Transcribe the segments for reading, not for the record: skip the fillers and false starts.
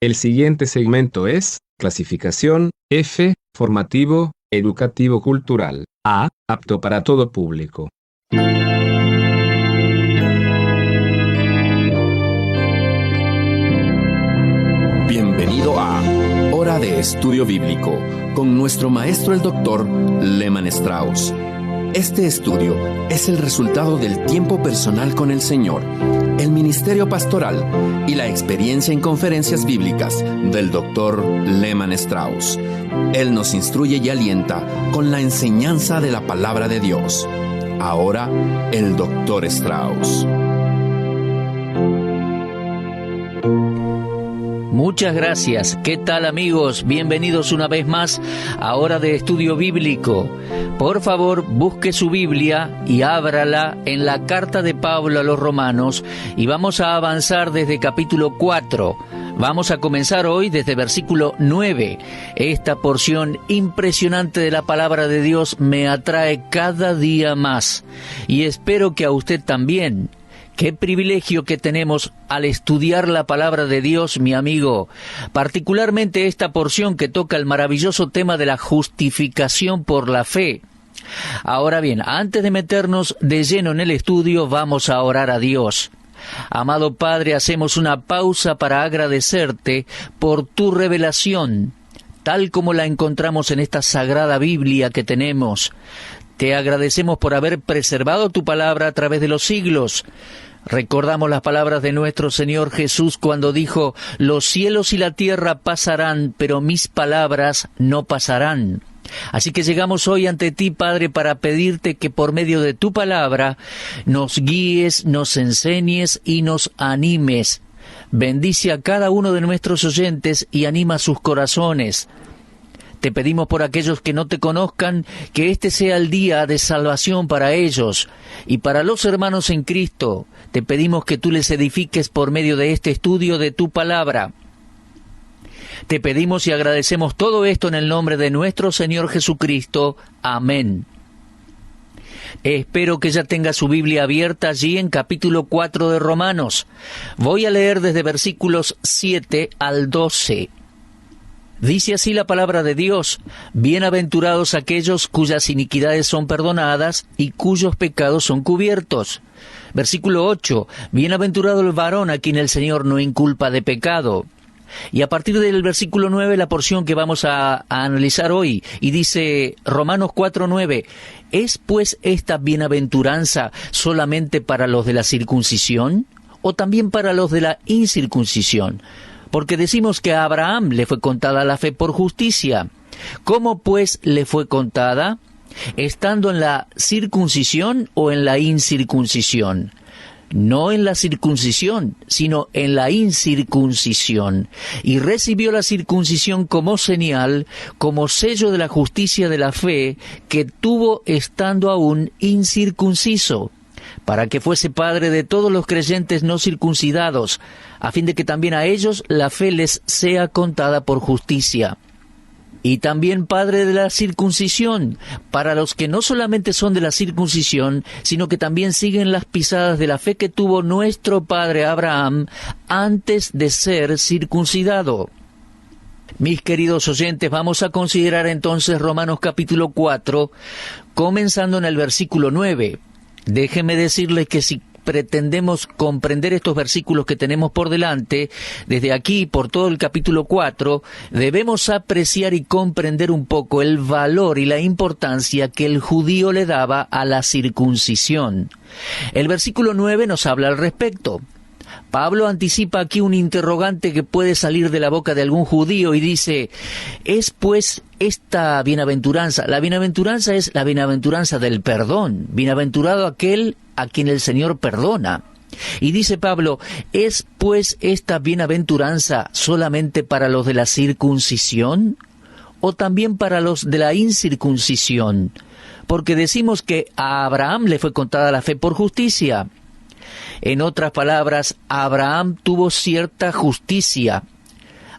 El siguiente segmento es clasificación F, formativo, educativo cultural. A, apto para todo público. Bienvenido a Hora de Estudio Bíblico con nuestro maestro el Dr. Lehman Strauss. Este estudio es el resultado del tiempo personal con el Señor, el ministerio pastoral y la experiencia en conferencias bíblicas del Dr. Lehman Strauss. Él nos instruye y alienta con la enseñanza de la palabra de Dios. Ahora, el Dr. Strauss. Muchas gracias. ¿Qué tal, amigos? Bienvenidos una vez más a Hora de Estudio Bíblico. Por favor, busque su Biblia y ábrala en la carta de Pablo a los Romanos y vamos a avanzar desde capítulo 4. Vamos a comenzar hoy desde versículo 9. Esta porción impresionante de la palabra de Dios me atrae cada día más y espero que a usted también. Qué privilegio que tenemos al estudiar la palabra de Dios, mi amigo, particularmente esta porción que toca el maravilloso tema de la justificación por la fe. Ahora bien, antes de meternos de lleno en el estudio, vamos a orar a Dios. Amado Padre, hacemos una pausa para agradecerte por tu revelación, tal como la encontramos en esta sagrada Biblia que tenemos. Te agradecemos por haber preservado tu palabra a través de los siglos. Recordamos las palabras de nuestro Señor Jesús cuando dijo: «Los cielos y la tierra pasarán, pero mis palabras no pasarán». Así que llegamos hoy ante ti, Padre, para pedirte que por medio de tu palabra nos guíes, nos enseñes y nos animes. Bendice a cada uno de nuestros oyentes y anima sus corazones. Te pedimos por aquellos que no te conozcan, que este sea el día de salvación para ellos. Y para los hermanos en Cristo, te pedimos que tú les edifiques por medio de este estudio de tu palabra. Te pedimos y agradecemos todo esto en el nombre de nuestro Señor Jesucristo. Amén. Espero que ya tenga su Biblia abierta allí en capítulo 4 de Romanos. Voy a leer desde versículos 7 al 12. Dice así la palabra de Dios: «Bienaventurados aquellos cuyas iniquidades son perdonadas y cuyos pecados son cubiertos». Versículo 8, «Bienaventurado el varón a quien el Señor no inculpa de pecado». Y a partir del versículo 9, la porción que vamos a analizar hoy, y dice Romanos 4:9, «¿Es pues esta bienaventuranza solamente para los de la circuncisión, o también para los de la incircuncisión? Porque decimos que a Abraham le fue contada la fe por justicia. ¿Cómo pues le fue contada? ¿Estando en la circuncisión o en la incircuncisión? No en la circuncisión, sino en la incircuncisión. Y recibió la circuncisión como señal, como sello de la justicia de la fe que tuvo estando aún incircunciso, para que fuese padre de todos los creyentes no circuncidados, a fin de que también a ellos la fe les sea contada por justicia. Y también padre de la circuncisión, para los que no solamente son de la circuncisión, sino que también siguen las pisadas de la fe que tuvo nuestro padre Abraham antes de ser circuncidado». Mis queridos oyentes, vamos a considerar entonces Romanos capítulo 4, comenzando en el versículo 9. Déjenme decirles que si pretendemos comprender estos versículos que tenemos por delante, desde aquí por todo el capítulo 4, debemos apreciar y comprender un poco el valor y la importancia que el judío le daba a la circuncisión. El versículo 9 nos habla al respecto. Pablo anticipa aquí un interrogante que puede salir de la boca de algún judío y dice: ¿es pues esta bienaventuranza? La bienaventuranza es la bienaventuranza del perdón. Bienaventurado aquel a quien el Señor perdona. Y dice Pablo: ¿es pues esta bienaventuranza solamente para los de la circuncisión o también para los de la incircuncisión? Porque decimos que a Abraham le fue contada la fe por justicia. En otras palabras, Abraham tuvo cierta justicia.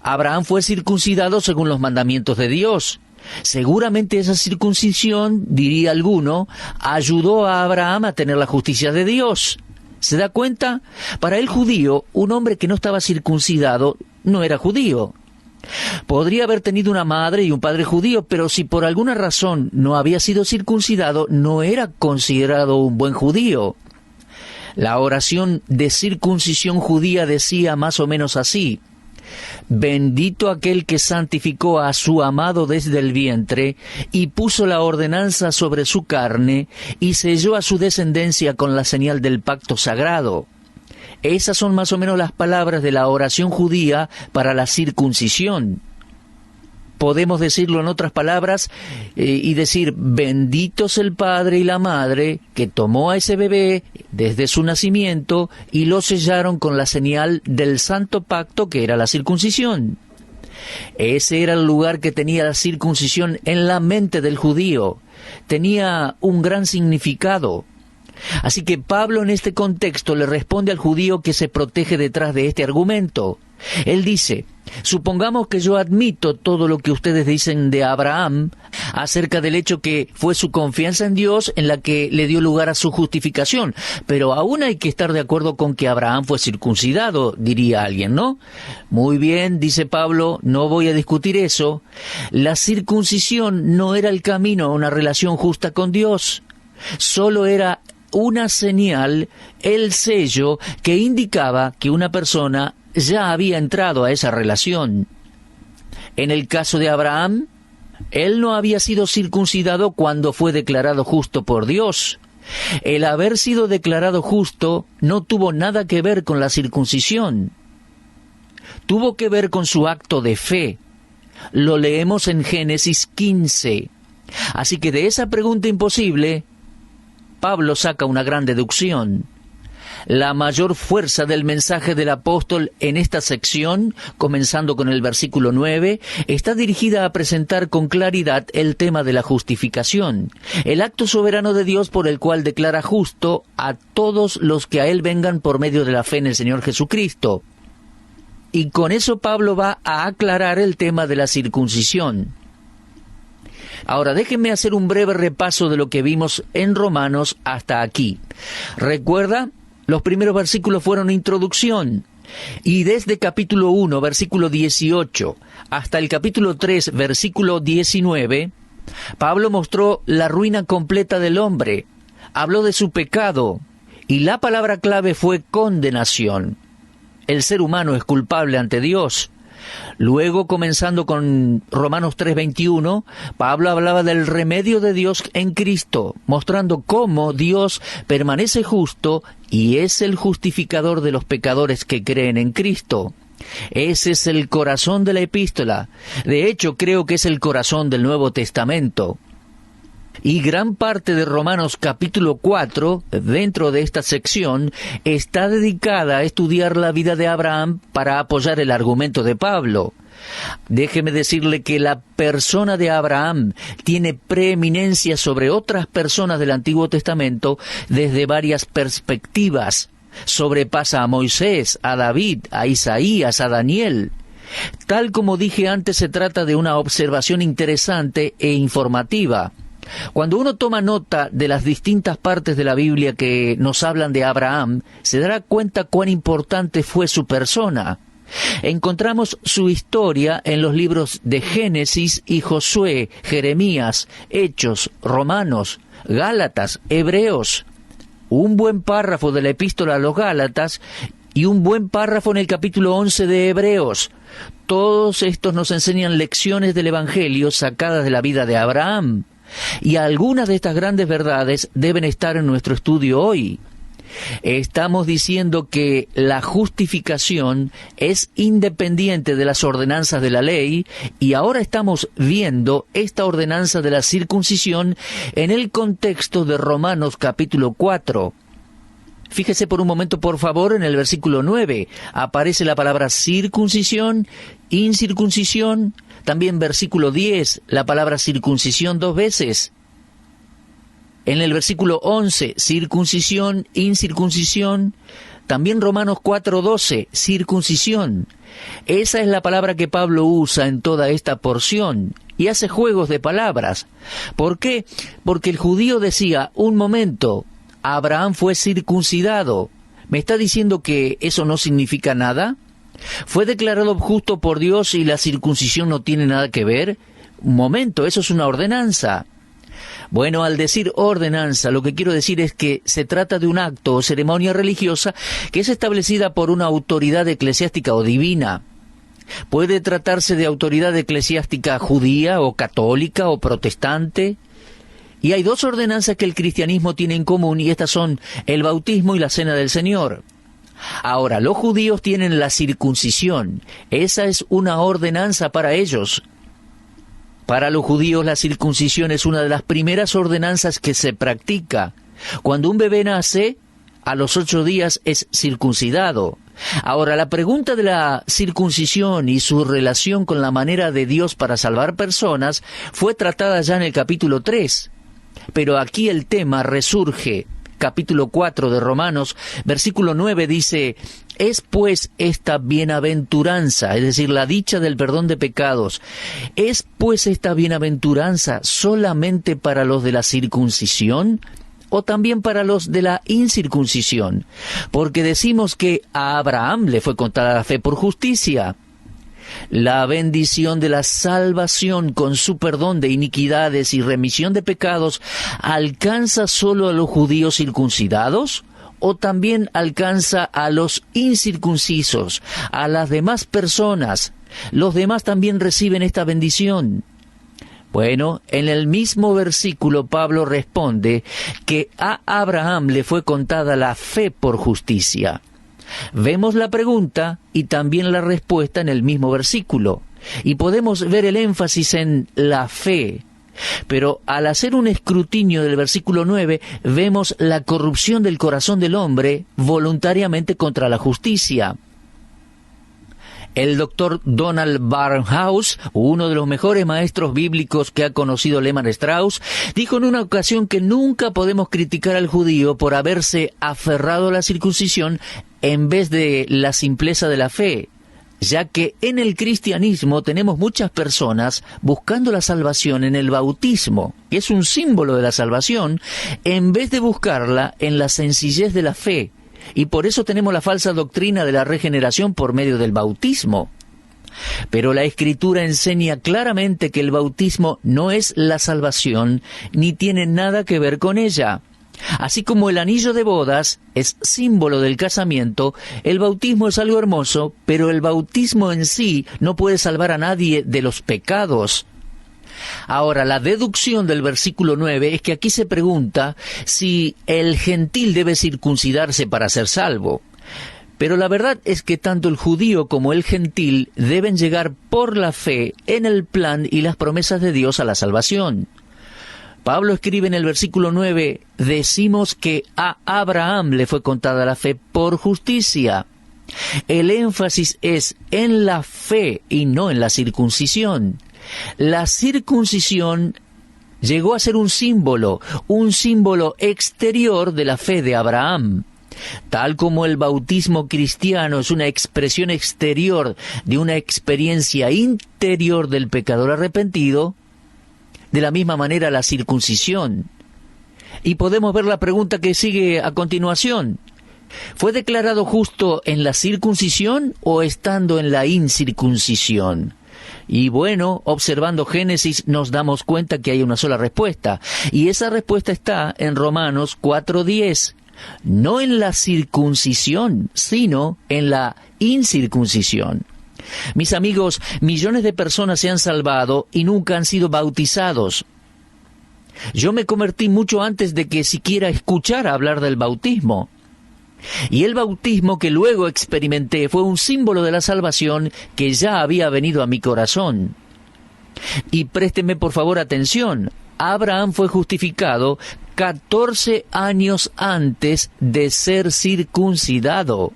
Abraham fue circuncidado según los mandamientos de Dios. Seguramente esa circuncisión, diría alguno, ayudó a Abraham a tener la justicia de Dios. ¿Se da cuenta? Para el judío, un hombre que no estaba circuncidado no era judío. Podría haber tenido una madre y un padre judío, pero si por alguna razón no había sido circuncidado, no era considerado un buen judío. La oración de circuncisión judía decía más o menos así: bendito aquel que santificó a su amado desde el vientre, y puso la ordenanza sobre su carne, y selló a su descendencia con la señal del pacto sagrado. Esas son más o menos las palabras de la oración judía para la circuncisión. Podemos decirlo en otras palabras y decir: benditos el padre y la madre que tomó a ese bebé desde su nacimiento y lo sellaron con la señal del santo pacto que era la circuncisión. Ese era el lugar que tenía la circuncisión en la mente del judío. Tenía un gran significado. Así que Pablo en este contexto le responde al judío que se protege detrás de este argumento. Él dice: supongamos que yo admito todo lo que ustedes dicen de Abraham acerca del hecho que fue su confianza en Dios en la que le dio lugar a su justificación, pero aún hay que estar de acuerdo con que Abraham fue circuncidado, diría alguien, ¿no? Muy bien, dice Pablo, no voy a discutir eso. La circuncisión no era el camino a una relación justa con Dios, solo era una señal, el sello que indicaba que una persona ya había entrado a esa relación. En el caso de Abraham, él no había sido circuncidado cuando fue declarado justo por Dios. El haber sido declarado justo no tuvo nada que ver con la circuncisión. Tuvo que ver con su acto de fe. Lo leemos en Génesis 15. Así que de esa pregunta imposible, Pablo saca una gran deducción. La mayor fuerza del mensaje del apóstol en esta sección, comenzando con el versículo 9, está dirigida a presentar con claridad el tema de la justificación, el acto soberano de Dios por el cual declara justo a todos los que a Él vengan por medio de la fe en el Señor Jesucristo. Y con eso Pablo va a aclarar el tema de la circuncisión. Ahora, déjenme hacer un breve repaso de lo que vimos en Romanos hasta aquí. ¿Recuerda? Los primeros versículos fueron introducción. Y desde capítulo 1, versículo 18, hasta el capítulo 3, versículo 19, Pablo mostró la ruina completa del hombre. Habló de su pecado. Y la palabra clave fue condenación. El ser humano es culpable ante Dios. Luego, comenzando con Romanos 3:21, Pablo hablaba del remedio de Dios en Cristo, mostrando cómo Dios permanece justo y es el justificador de los pecadores que creen en Cristo. Ese es el corazón de la epístola. De hecho, creo que es el corazón del Nuevo Testamento. Y gran parte de Romanos capítulo 4, dentro de esta sección, está dedicada a estudiar la vida de Abraham para apoyar el argumento de Pablo. Déjeme decirle que la persona de Abraham tiene preeminencia sobre otras personas del Antiguo Testamento desde varias perspectivas. Sobrepasa a Moisés, a David, a Isaías, a Daniel. Tal como dije antes, se trata de una observación interesante e informativa. Cuando uno toma nota de las distintas partes de la Biblia que nos hablan de Abraham, se dará cuenta cuán importante fue su persona. Encontramos su historia en los libros de Génesis y Josué, Jeremías, Hechos, Romanos, Gálatas, Hebreos. Un buen párrafo de la epístola a los Gálatas y un buen párrafo en el capítulo 11 de Hebreos. Todos estos nos enseñan lecciones del Evangelio sacadas de la vida de Abraham. Y algunas de estas grandes verdades deben estar en nuestro estudio hoy. Estamos diciendo que la justificación es independiente de las ordenanzas de la ley, y ahora estamos viendo esta ordenanza de la circuncisión en el contexto de Romanos capítulo 4. Fíjese por un momento, por favor, en el versículo 9. Aparece la palabra circuncisión, incircuncisión. También versículo 10, la palabra circuncisión 2 veces. En el versículo 11, circuncisión, incircuncisión. También Romanos 4:12, circuncisión. Esa es la palabra que Pablo usa en toda esta porción y hace juegos de palabras. ¿Por qué? Porque el judío decía: un momento, Abraham fue circuncidado. ¿Me está diciendo que eso no significa nada? ¿Fue declarado justo por Dios y la circuncisión no tiene nada que ver? Un momento, eso es una ordenanza. Bueno, al decir ordenanza, lo que quiero decir es que se trata de un acto o ceremonia religiosa que es establecida por una autoridad eclesiástica o divina. Puede tratarse de autoridad eclesiástica judía o católica o protestante. Y hay dos ordenanzas que el cristianismo tiene en común, y estas son el bautismo y la cena del Señor. Ahora, los judíos tienen la circuncisión. Esa es una ordenanza para ellos. Para los judíos la circuncisión es una de las primeras ordenanzas que se practica. Cuando un bebé nace, a los 8 días es circuncidado. Ahora, la pregunta de la circuncisión y su relación con la manera de Dios para salvar personas fue tratada ya en el capítulo 3. Pero aquí el tema resurge. Capítulo 4 de Romanos, versículo 9 dice: «Es pues esta bienaventuranza», es decir, la dicha del perdón de pecados, «¿es pues esta bienaventuranza solamente para los de la circuncisión o también para los de la incircuncisión? Porque decimos que a Abraham le fue contada la fe por justicia». La bendición de la salvación con su perdón de iniquidades y remisión de pecados ¿alcanza solo a los judíos circuncidados? ¿O también alcanza a los incircuncisos, a las demás personas? ¿Los demás también reciben esta bendición? Bueno, en el mismo versículo Pablo responde que a Abraham le fue contada la fe por justicia. Vemos la pregunta y también la respuesta en el mismo versículo, y podemos ver el énfasis en la fe. Pero al hacer un escrutinio del versículo 9, vemos la corrupción del corazón del hombre voluntariamente contra la justicia. El doctor Donald Barnhouse, uno de los mejores maestros bíblicos que ha conocido Lehmann Strauss, dijo en una ocasión que nunca podemos criticar al judío por haberse aferrado a la circuncisión en vez de la simpleza de la fe, ya que en el cristianismo tenemos muchas personas buscando la salvación en el bautismo, que es un símbolo de la salvación, en vez de buscarla en la sencillez de la fe. Y por eso tenemos la falsa doctrina de la regeneración por medio del bautismo. Pero la Escritura enseña claramente que el bautismo no es la salvación, ni tiene nada que ver con ella. Así como el anillo de bodas es símbolo del casamiento, el bautismo es algo hermoso, pero el bautismo en sí no puede salvar a nadie de los pecados. Ahora, la deducción del versículo 9 es que aquí se pregunta si el gentil debe circuncidarse para ser salvo. Pero la verdad es que tanto el judío como el gentil deben llegar por la fe en el plan y las promesas de Dios a la salvación. Pablo escribe en el versículo 9, decimos que a Abraham le fue contada la fe por justicia. El énfasis es en la fe y no en la circuncisión. La circuncisión llegó a ser un símbolo exterior de la fe de Abraham. Tal como el bautismo cristiano es una expresión exterior de una experiencia interior del pecador arrepentido, de la misma manera la circuncisión. Y podemos ver la pregunta que sigue a continuación. ¿Fue declarado justo en la circuncisión o estando en la incircuncisión? Y bueno, observando Génesis nos damos cuenta que hay una sola respuesta. Y esa respuesta está en Romanos 4:10. No en la circuncisión, sino en la incircuncisión. Mis amigos, millones de personas se han salvado y nunca han sido bautizados. Yo me convertí mucho antes de que siquiera escuchara hablar del bautismo. Y el bautismo que luego experimenté fue un símbolo de la salvación que ya había venido a mi corazón. Y présteme por favor atención. Abraham fue justificado 14 años antes de ser circuncidado.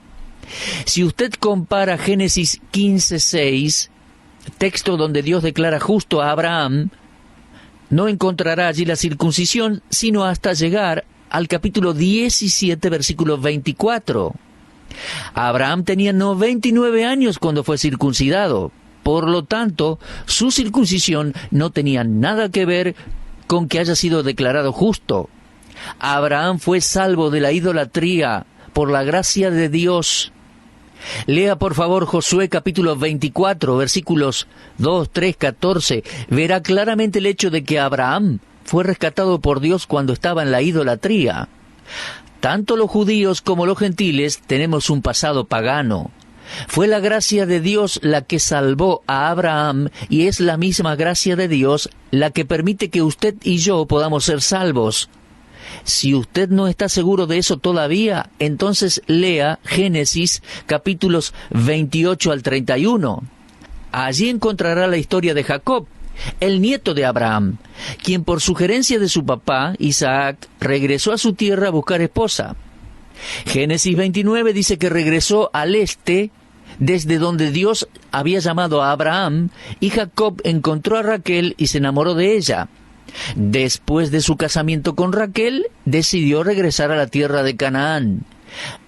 Si usted compara Génesis 15:6, texto donde Dios declara justo a Abraham, no encontrará allí la circuncisión, sino hasta llegar al capítulo 17, versículo 24. Abraham tenía 99 años cuando fue circuncidado. Por lo tanto, su circuncisión no tenía nada que ver con que haya sido declarado justo. Abraham fue salvo de la idolatría por la gracia de Dios. Lea por favor Josué capítulo 24, versículos 2, 3, 14. Verá claramente el hecho de que Abraham fue rescatado por Dios cuando estaba en la idolatría. Tanto los judíos como los gentiles tenemos un pasado pagano. Fue la gracia de Dios la que salvó a Abraham y es la misma gracia de Dios la que permite que usted y yo podamos ser salvos. Si usted no está seguro de eso todavía, entonces lea Génesis capítulos 28 al 31. Allí encontrará la historia de Jacob, el nieto de Abraham, quien por sugerencia de su papá, Isaac, regresó a su tierra a buscar esposa. Génesis 29 dice que regresó al este, desde donde Dios había llamado a Abraham, y Jacob encontró a Raquel y se enamoró de ella. Después de su casamiento con Raquel, decidió regresar a la tierra de Canaán.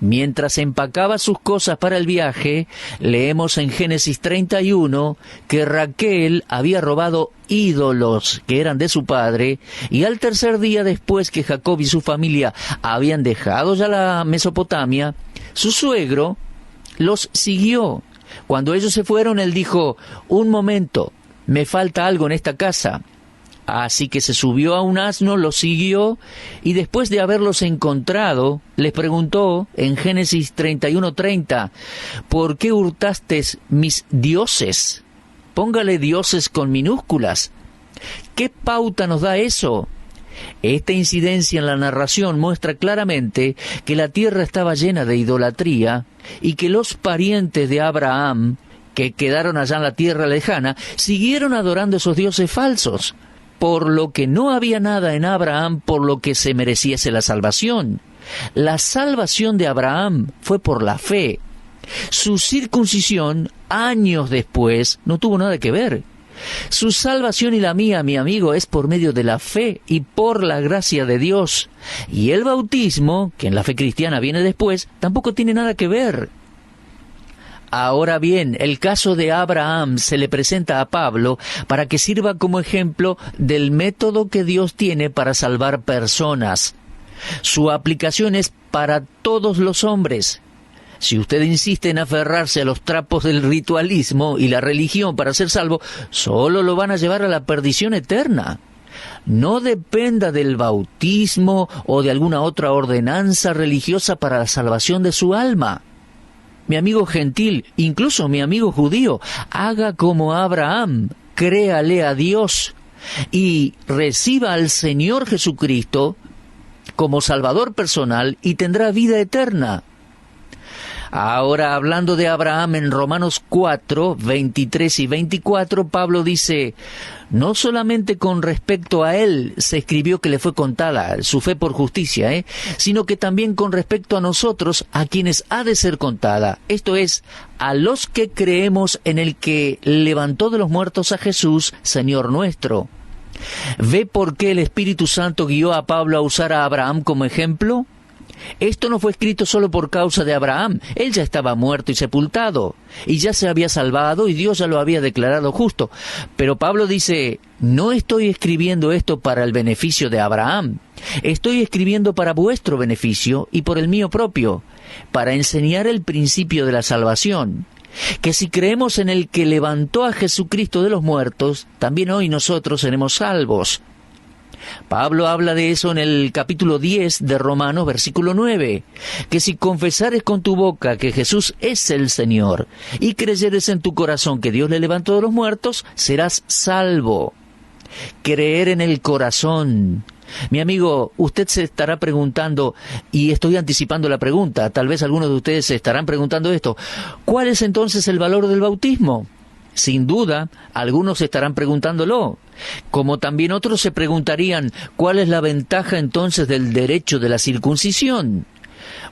Mientras empacaba sus cosas para el viaje, leemos en Génesis 31 que Raquel había robado ídolos que eran de su padre, y al tercer día después que Jacob y su familia habían dejado ya la Mesopotamia, su suegro los siguió. Cuando ellos se fueron, él dijo: «Un momento, me falta algo en esta casa». Así que se subió a un asno, los siguió, y después de haberlos encontrado, les preguntó en Génesis 31:30, «¿Por qué hurtasteis mis dioses?». Póngale dioses con minúsculas. ¿Qué pauta nos da eso? Esta incidencia en la narración muestra claramente que la tierra estaba llena de idolatría y que los parientes de Abraham, que quedaron allá en la tierra lejana, siguieron adorando esos dioses falsos, por lo que no había nada en Abraham por lo que se mereciese la salvación. La salvación de Abraham fue por la fe. Su circuncisión, años después, no tuvo nada que ver. Su salvación y la mía, mi amigo, es por medio de la fe y por la gracia de Dios. Y el bautismo, que en la fe cristiana viene después, tampoco tiene nada que ver. Ahora bien, el caso de Abraham se le presenta a Pablo para que sirva como ejemplo del método que Dios tiene para salvar personas. Su aplicación es para todos los hombres. Si usted insiste en aferrarse a los trapos del ritualismo y la religión para ser salvo, solo lo van a llevar a la perdición eterna. No dependa del bautismo o de alguna otra ordenanza religiosa para la salvación de su alma. Mi amigo gentil, incluso mi amigo judío, haga como Abraham, créale a Dios y reciba al Señor Jesucristo como Salvador personal y tendrá vida eterna. Ahora, hablando de Abraham en Romanos 4, 23 y 24, Pablo dice: no solamente con respecto a él se escribió que le fue contada su fe por justicia, sino que también con respecto a nosotros, a quienes ha de ser contada, esto es, a los que creemos en el que levantó de los muertos a Jesús, Señor nuestro. ¿Ve por qué el Espíritu Santo guió a Pablo a usar a Abraham como ejemplo? Esto no fue escrito solo por causa de Abraham. Él ya estaba muerto y sepultado, y ya se había salvado, y Dios ya lo había declarado justo. Pero Pablo dice: no estoy escribiendo esto para el beneficio de Abraham. Estoy escribiendo para vuestro beneficio y por el mío propio, para enseñar el principio de la salvación. Que si creemos en el que levantó a Jesucristo de los muertos, también hoy nosotros seremos salvos. Pablo habla de eso en el capítulo 10 de Romanos, versículo 9, que si confesares con tu boca que Jesús es el Señor y creyeres en tu corazón que Dios le levantó de los muertos, serás salvo. Creer en el corazón. Mi amigo, usted se estará preguntando, y estoy anticipando la pregunta, tal vez algunos de ustedes se estarán preguntando esto: ¿cuál es entonces el valor del bautismo? Sin duda, algunos estarán preguntándolo, como también otros se preguntarían: ¿cuál es la ventaja entonces del derecho de la circuncisión?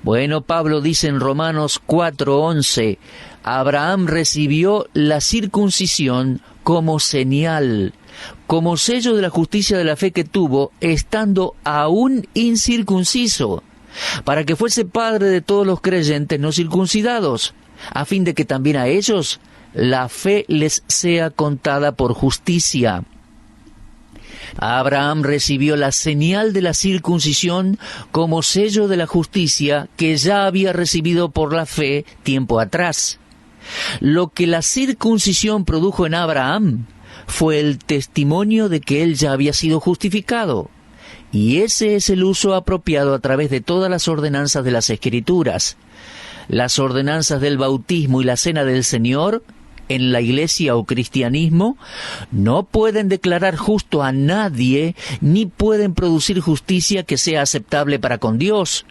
Bueno, Pablo dice en Romanos 4:11, Abraham recibió la circuncisión como señal, como sello de la justicia de la fe que tuvo, estando aún incircunciso, para que fuese padre de todos los creyentes no circuncidados, a fin de que también a ellos la fe les sea contada por justicia. Abraham recibió la señal de la circuncisión como sello de la justicia que ya había recibido por la fe tiempo atrás. Lo que la circuncisión produjo en Abraham fue el testimonio de que él ya había sido justificado. Y ese es el uso apropiado a través de todas las ordenanzas de las Escrituras. Las ordenanzas del bautismo y la cena del Señor en la iglesia o cristianismo no pueden declarar justo a nadie, ni pueden producir justicia que sea aceptable para con Dios.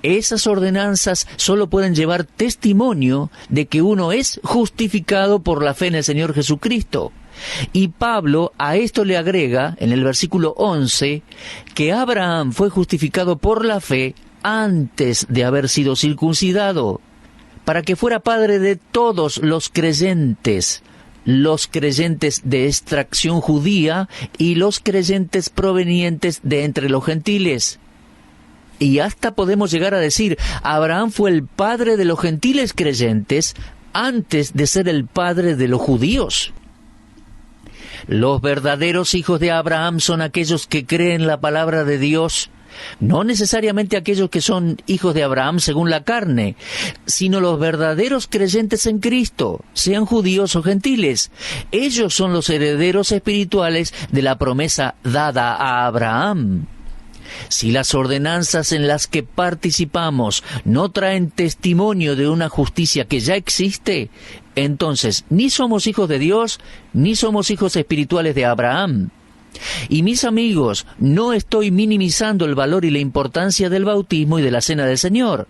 Esas ordenanzas solo pueden llevar testimonio de que uno es justificado por la fe en el Señor Jesucristo. Y Pablo a esto le agrega, en el versículo 11, que Abraham fue justificado por la fe antes de haber sido circuncidado, para que fuera padre de todos los creyentes de extracción judía y los creyentes provenientes de entre los gentiles. Y hasta podemos llegar a decir, Abraham fue el padre de los gentiles creyentes antes de ser el padre de los judíos. Los verdaderos hijos de Abraham son aquellos que creen la palabra de Dios, no necesariamente aquellos que son hijos de Abraham según la carne, sino los verdaderos creyentes en Cristo, sean judíos o gentiles. Ellos son los herederos espirituales de la promesa dada a Abraham. Si las ordenanzas en las que participamos no traen testimonio de una justicia que ya existe, entonces ni somos hijos de Dios, ni somos hijos espirituales de Abraham. Y mis amigos, no estoy minimizando el valor y la importancia del bautismo y de la cena del Señor.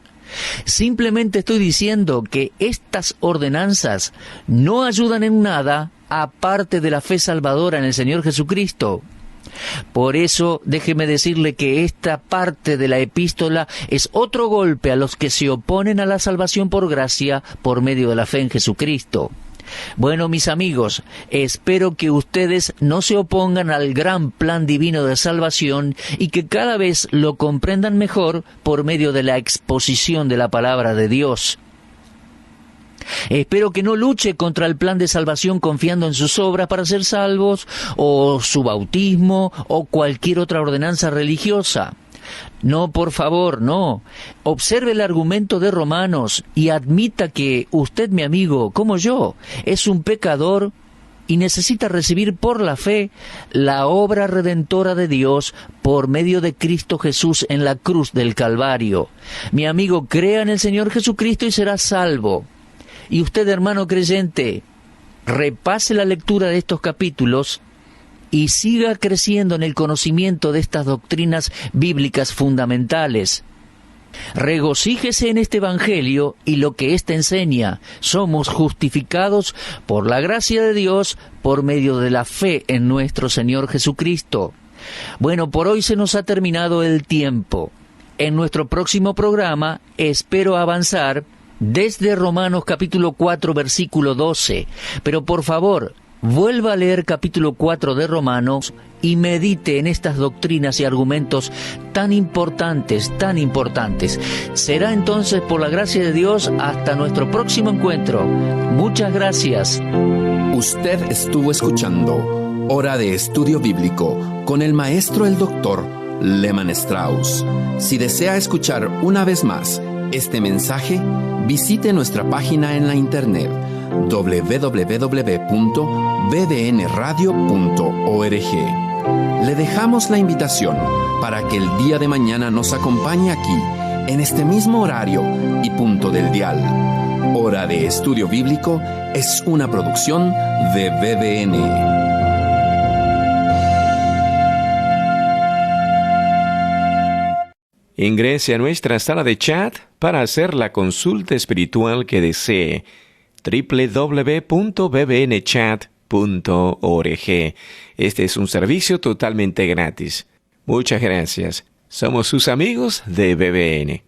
Simplemente estoy diciendo que estas ordenanzas no ayudan en nada aparte de la fe salvadora en el Señor Jesucristo. Por eso, déjeme decirle que esta parte de la epístola es otro golpe a los que se oponen a la salvación por gracia por medio de la fe en Jesucristo. Bueno, mis amigos, espero que ustedes no se opongan al gran plan divino de salvación y que cada vez lo comprendan mejor por medio de la exposición de la palabra de Dios. Espero que no luche contra el plan de salvación confiando en sus obras para ser salvos, o su bautismo, o cualquier otra ordenanza religiosa. No, por favor, no. Observe el argumento de Romanos y admita que usted, mi amigo, como yo, es un pecador y necesita recibir por la fe la obra redentora de Dios por medio de Cristo Jesús en la cruz del Calvario. Mi amigo, crea en el Señor Jesucristo y será salvo. Y usted, hermano creyente, repase la lectura de estos capítulos y siga creciendo en el conocimiento de estas doctrinas bíblicas fundamentales. Regocíjese en este Evangelio y lo que éste enseña. Somos justificados por la gracia de Dios por medio de la fe en nuestro Señor Jesucristo. Bueno, por hoy se nos ha terminado el tiempo. En nuestro próximo programa espero avanzar desde Romanos capítulo 4, versículo 12. Pero por favor, vuelva a leer capítulo 4 de Romanos y medite en estas doctrinas y argumentos tan importantes, tan importantes. Será entonces, por la gracia de Dios, hasta nuestro próximo encuentro. Muchas gracias. Usted estuvo escuchando Hora de Estudio Bíblico con el maestro el doctor Lehman Strauss. Si desea escuchar una vez más este mensaje, visite nuestra página en la internet www.bbnradio.org. Le dejamos la invitación para que el día de mañana nos acompañe aquí, en este mismo horario y punto del dial. Hora de Estudio Bíblico es una producción de BBN. Ingrese a nuestra sala de chat para hacer la consulta espiritual que desee. www.bbnchat.org. Este es un servicio totalmente gratis. Muchas gracias. Somos sus amigos de BBN.